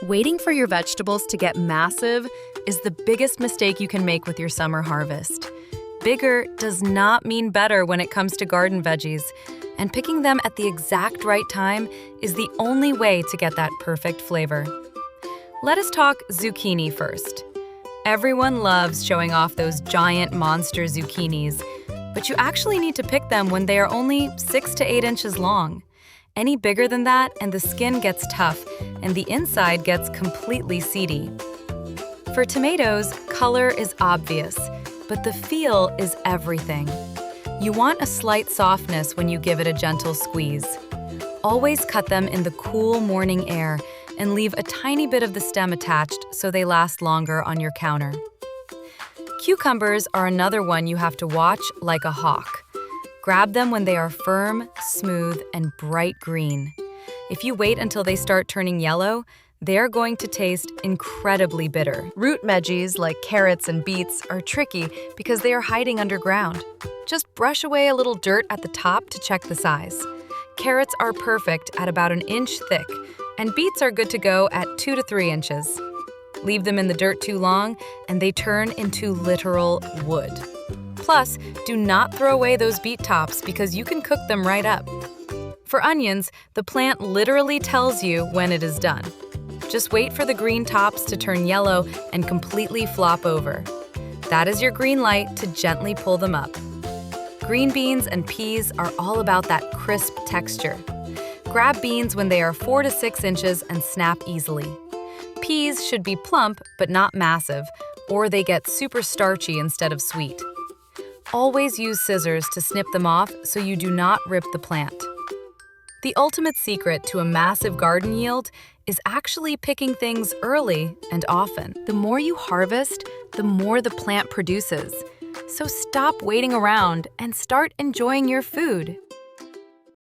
Waiting for your vegetables to get massive is the biggest mistake you can make with your summer harvest. Bigger does not mean better when it comes to garden veggies, and picking them at the exact right time is the only way to get that perfect flavor. Let us talk zucchini first. Everyone loves showing off those giant monster zucchinis, but you actually need to pick them when they are only 6 to 8 inches long. Any bigger than that and the skin gets tough and the inside gets completely seedy. For tomatoes, color is obvious, but the feel is everything. You want a slight softness when you give it a gentle squeeze. Always cut them in the cool morning air and leave a tiny bit of the stem attached so they last longer on your counter. Cucumbers are another one you have to watch like a hawk. Grab them when they are firm, smooth, and bright green. If you wait until they start turning yellow, they're going to taste incredibly bitter. Root veggies like carrots and beets are tricky because they are hiding underground. Just brush away a little dirt at the top to check the size. Carrots are perfect at about 1 inch thick, and beets are good to go at 2 to 3 inches. Leave them in the dirt too long, and they turn into literal wood. Plus, do not throw away those beet tops because you can cook them right up. For onions, the plant literally tells you when it is done. Just wait for the green tops to turn yellow and completely flop over. That is your green light to gently pull them up. Green beans and peas are all about that crisp texture. Grab beans when they are 4 to 6 inches and snap easily. Peas should be plump but not massive, or they get super starchy instead of sweet. Always use scissors to snip them off so you do not rip the plant. The ultimate secret to a massive garden yield is actually picking things early and often. The more you harvest, the more the plant produces. So stop waiting around and start enjoying your food.